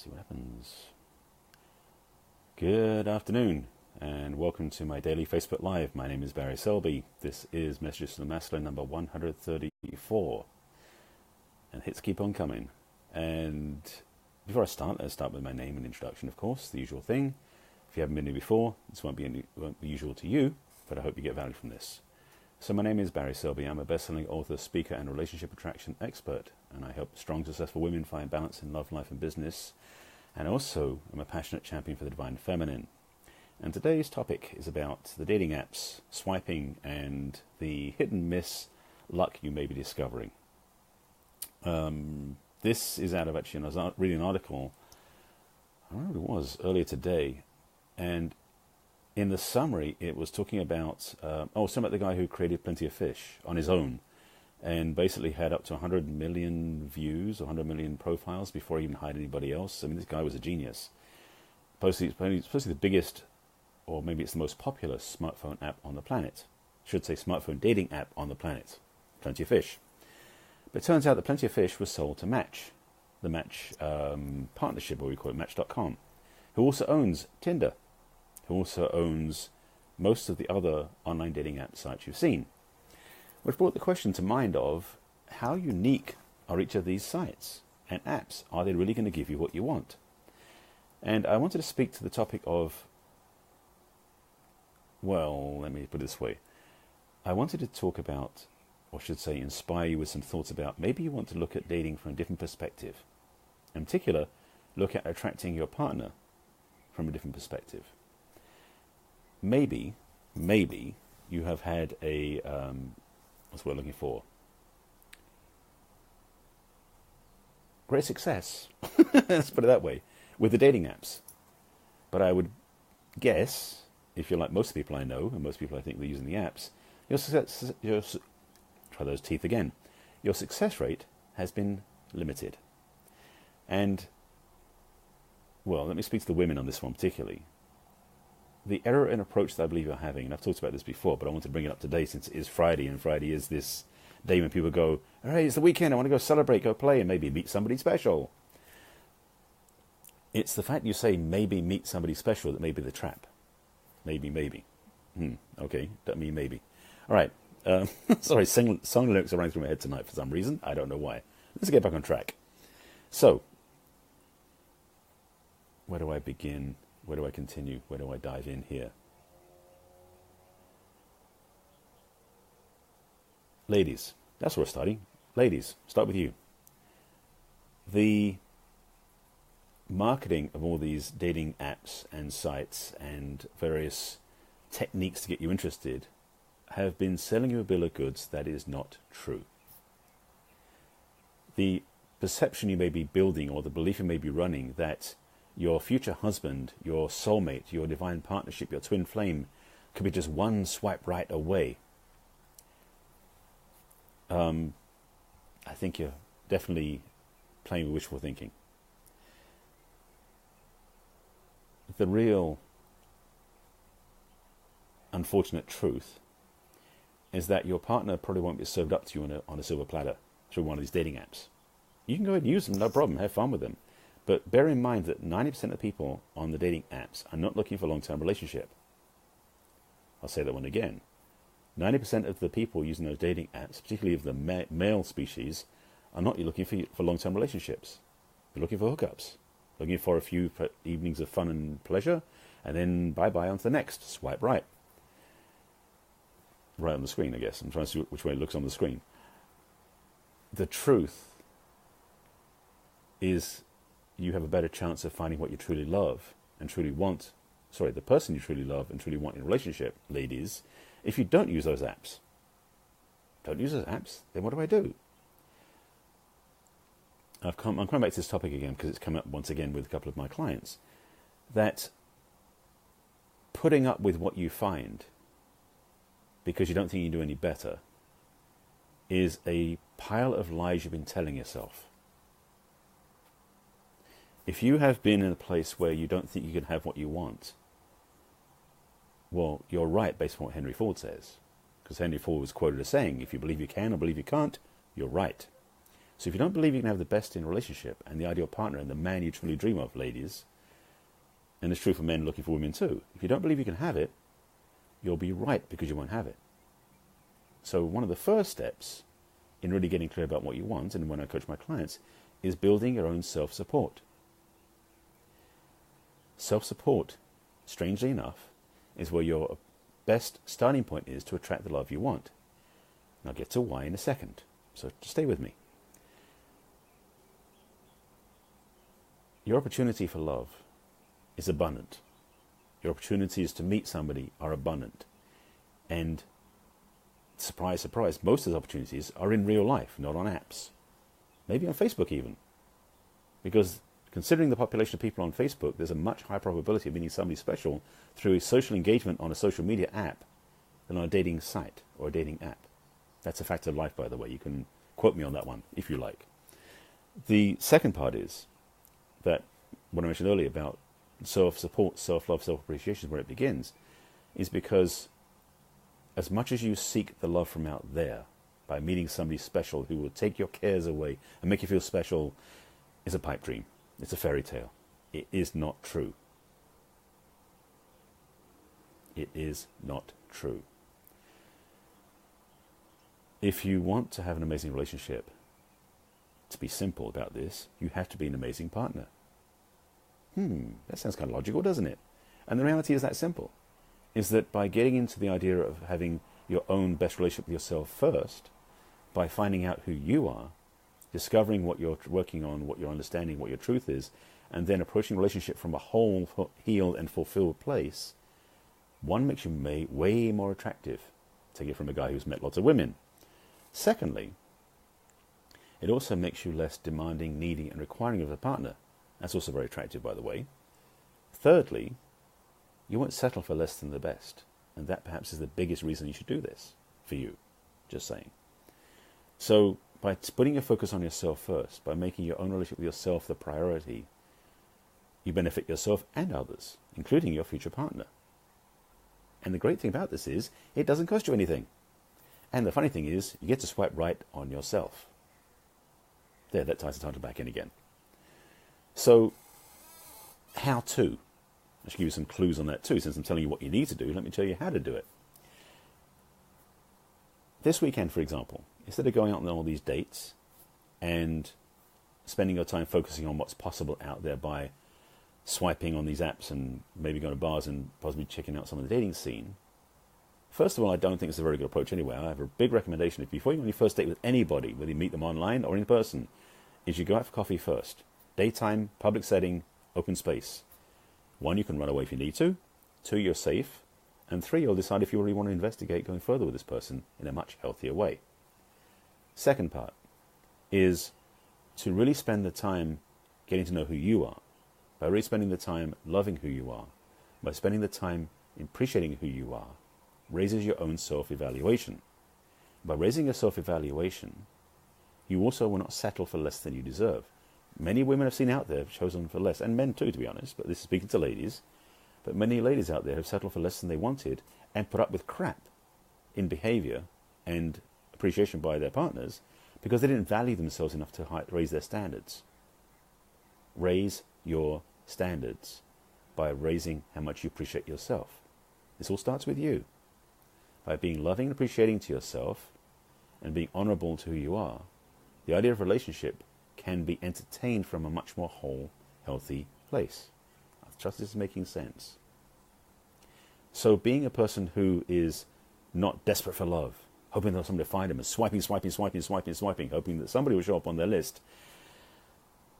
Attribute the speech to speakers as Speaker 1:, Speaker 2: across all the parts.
Speaker 1: See what happens. Good afternoon, and welcome to my daily Facebook Live. My name is Barry Selby. This is Messages from the Masculine number 134. And hits keep on coming. And before I start, let's start with my name and introduction, of course, the usual thing. If you haven't been here before, this won't be usual to you, but I hope you get value from this. So my name is Barry Selby. I'm a best-selling author, speaker, and relationship attraction expert, and I help strong, successful women find balance in love, life, and business. And also, I'm a passionate champion for the divine feminine. And today's topic is about the dating apps, swiping, and the hit and miss luck you may be discovering. This is out of actually, I was reading an article, I don't know what it was, earlier today, and in the summary, it was talking about, something about the guy who created Plenty of Fish on his own, and basically had up to 100 million views, 100 million profiles before he even hired anybody else. I mean, this guy was a genius. Supposedly the biggest, or maybe it's the most popular smartphone app on the planet. I should say smartphone dating app on the planet. Plenty of Fish. But it turns out that Plenty of Fish was sold to Match, the Match partnership, or we call it Match.com, who also owns Tinder, who also owns most of the other online dating app sites you've seen. Which brought the question to mind of how unique are each of these sites and apps? Are they really going to give you what you want? And I wanted to speak to the topic of, well, let me put it this way. I wanted to talk about, or should say inspire you with some thoughts about, maybe you want to look at dating from a different perspective. In particular, look at attracting your partner from a different perspective. Maybe you have had a, what's what we're looking for? Great success, let's put it that way, with the dating apps. But I would guess, if you're like most people I know, and most people I think they're using the apps, try those teeth again, your success rate has been limited. And, well, let me speak to the women on this one particularly. The error in approach that I believe you're having, and I've talked about this before, but I want to bring it up today since it is Friday, and Friday is this day when people go, all right, it's the weekend, I want to go celebrate, go play, and maybe meet somebody special. It's the fact you say maybe meet somebody special that may be the trap. Maybe. Okay, that mean maybe. All right, sorry, song lyrics are running through my head tonight for some reason. I don't know why. Let's get back on track. So, where do I begin? Where do I continue? Where do I dive in here? Ladies, that's where we're starting. Ladies, start with you. The marketing of all these dating apps and sites and various techniques to get you interested have been selling you a bill of goods that is not true. The perception you may be building, or the belief you may be running, that your future husband, your soulmate, your divine partnership, your twin flame could be just one swipe right away. I think you're definitely playing with wishful thinking. The real unfortunate truth is that your partner probably won't be served up to you on a silver platter through one of these dating apps. You can go ahead and use them, no problem, have fun with them. But bear in mind that 90% of people on the dating apps are not looking for a long-term relationship. I'll say that one again. 90% of the people using those dating apps, particularly of the male species, are not looking for long-term relationships. They're looking for hookups, looking for a few evenings of fun and pleasure, and then bye-bye on to the next. Swipe right. Right on the screen, I guess. I'm trying to see which way it looks on the screen. The truth is, you have a better chance of finding what you truly love and truly want. Sorry, the person you truly love and truly want in a relationship, ladies, if you don't use those apps. Don't use those apps, then what do? I'm coming back to this topic again because it's come up once again with a couple of my clients. That putting up with what you find because you don't think you can do any better is a pile of lies you've been telling yourself. If you have been in a place where you don't think you can have what you want, well, you're right based on what Henry Ford says. Because Henry Ford was quoted as saying, if you believe you can or believe you can't, you're right. So if you don't believe you can have the best in a relationship and the ideal partner and the man you truly dream of, ladies, and it's true for men looking for women too, if you don't believe you can have it, you'll be right because you won't have it. So one of the first steps in really getting clear about what you want, and when I coach my clients, is building your own self-support. Self-support, strangely enough, is where your best starting point is to attract the love you want. And I'll get to why in a second, so just stay with me. Your opportunity for love is abundant. Your opportunities to meet somebody are abundant. And surprise, surprise, most of those opportunities are in real life, not on apps. Maybe on Facebook even. Because considering the population of people on Facebook, there's a much higher probability of meeting somebody special through social engagement on a social media app than on a dating site or a dating app. That's a fact of life, by the way. You can quote me on that one, if you like. The second part is that what I mentioned earlier about self-support, self-love, self-appreciation, where it begins, is because as much as you seek the love from out there by meeting somebody special who will take your cares away and make you feel special, is a pipe dream. It's a fairy tale. It is not true. It is not true. If you want to have an amazing relationship, to be simple about this, you have to be an amazing partner. That sounds kind of logical, doesn't it? And the reality is that simple, is that by getting into the idea of having your own best relationship with yourself first, by finding out who you are, discovering what you're working on, what you're understanding, what your truth is, and then approaching a relationship from a whole, healed and fulfilled place, one, makes you way more attractive. Take it from a guy who's met lots of women. Secondly, it also makes you less demanding, needy, and requiring of a partner. That's also very attractive, by the way. Thirdly, you won't settle for less than the best. And that perhaps is the biggest reason you should do this for you. Just saying. So by putting your focus on yourself first, by making your own relationship with yourself the priority, you benefit yourself and others, including your future partner. And the great thing about this is, it doesn't cost you anything. And the funny thing is, you get to swipe right on yourself. There, that ties the title back in again. So, how to? I should give you some clues on that too. Since I'm telling you what you need to do, let me tell you how to do it. This weekend, for example, instead of going out on all these dates and spending your time focusing on what's possible out there by swiping on these apps and maybe going to bars and possibly checking out some of the dating scene, first of all, I don't think it's a very good approach anyway. I have a big recommendation. If before you go on your first date with anybody, whether you meet them online or in person, is you go out for coffee first. Daytime, public setting, open space. 1, you can run away if you need to. 2, you're safe. And 3, you'll decide if you really want to investigate going further with this person in a much healthier way. Second part is to really spend the time getting to know who you are. By really spending the time loving who you are. By spending the time appreciating who you are. Raises your own self-evaluation. By raising your self-evaluation, you also will not settle for less than you deserve. Many women I've seen out there have chosen for less, and men too, to be honest, but this is speaking to ladies. But many ladies out there have settled for less than they wanted and put up with crap in behavior and appreciation by their partners because they didn't value themselves enough to raise their standards. Raise your standards by raising how much you appreciate yourself. This all starts with you. By being loving and appreciating to yourself and being honorable to who you are, the idea of relationship can be entertained from a much more whole, healthy place. I trust this is making sense. So being a person who is not desperate for love, hoping that somebody will find him and swiping, hoping that somebody will show up on their list,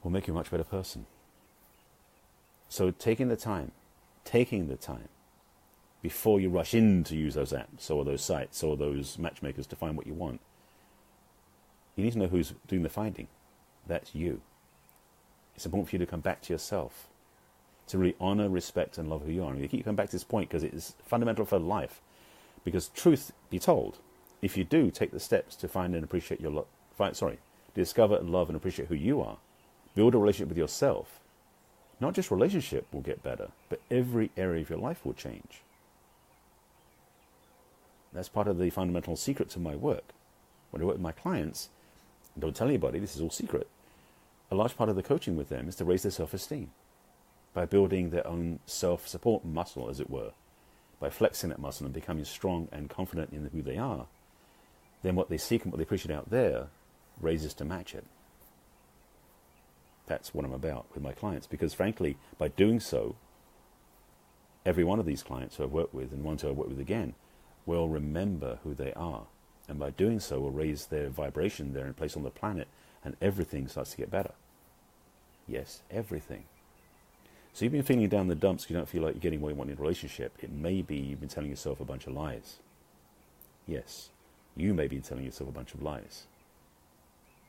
Speaker 1: will make you a much better person. So taking the time before you rush in to use those apps or those sites or those matchmakers to find what you want, you need to know who's doing the finding. That's you. It's important for you to come back to yourself, to really honor, respect, and love who you are. And you keep coming back to this point because it is fundamental for life. Because truth be told, if you do take the steps to find and appreciate discover and love and appreciate who you are, build a relationship with yourself, not just relationship will get better, but every area of your life will change. That's part of the fundamental secret to my work. When I work with my clients, Don't tell anybody, this is all secret. A large part of the coaching with them is to raise their self-esteem by building their own self-support muscle, as it were, by flexing that muscle and becoming strong and confident in who they are. Then what they seek and what they appreciate out there raises to match it. That's what I'm about with my clients, because frankly, by doing so, every one of these clients who I've worked with and ones who I've worked with again will remember who they are. And by doing so, will raise their vibration there in place on the planet, and everything starts to get better. Yes, everything. So you've been feeling down the dumps because you don't feel like you're getting what you want in a relationship. It may be you've been telling yourself a bunch of lies. Yes, you may be telling yourself a bunch of lies,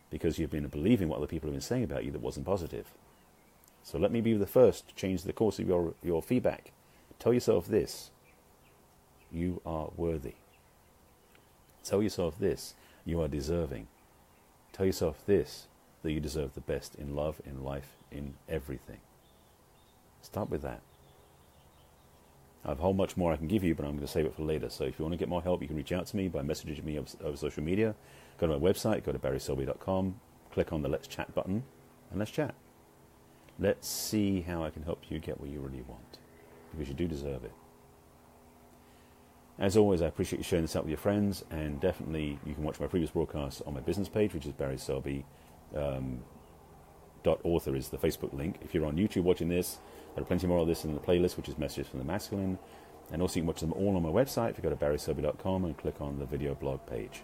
Speaker 1: because you've been believing what other people have been saying about you that wasn't positive. So let me be the first to change the course of your feedback. Tell yourself this: you are worthy. Tell yourself this: you are deserving. Tell yourself this: that you deserve the best in love, in life, in everything. Start with that. I have a whole much more I can give you, but I'm going to save it for later. So if you want to get more help, you can reach out to me by messaging me over social media. Go to my website, go to barryselby.com, click on the Let's Chat button, and let's chat. Let's see how I can help you get what you really want, because you do deserve it. As always, I appreciate you sharing this out with your friends, and definitely you can watch my previous broadcasts on my business page, which is barryselby.author is the Facebook link. If you're on YouTube watching this, there are plenty more of this in the playlist, which is Messages from the Masculine. And also you can watch them all on my website if you go to barryselby.com and click on the video blog page.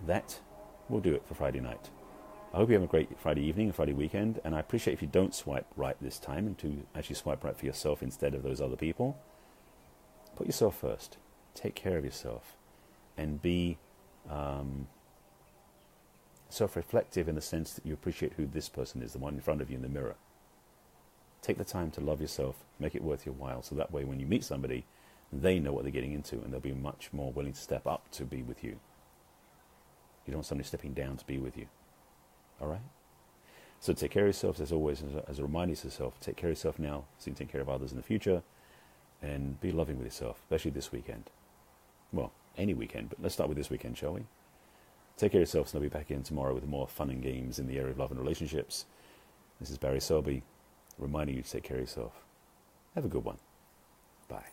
Speaker 1: That will do it for Friday night. I hope you have a great Friday evening and Friday weekend, and I appreciate if you don't swipe right this time, and to actually swipe right for yourself instead of those other people. Put yourself first. Take care of yourself. And be self-reflective in the sense that you appreciate who this person is, the one in front of you in the mirror. Take the time to love yourself, make it worth your while, so that way when you meet somebody, they know what they're getting into, and they'll be much more willing to step up to be with you. You don't want somebody stepping down to be with you. All right? So take care of yourself, as always, as a reminder to yourself. Take care of yourself now, so you can take care of others in the future, and be loving with yourself, especially this weekend. Well, any weekend, but let's start with this weekend, shall we? Take care of yourselves, and I'll be back in tomorrow with more fun and games in the area of love and relationships. This is Barry Selby, reminding you to take care of yourself. Have a good one. Bye.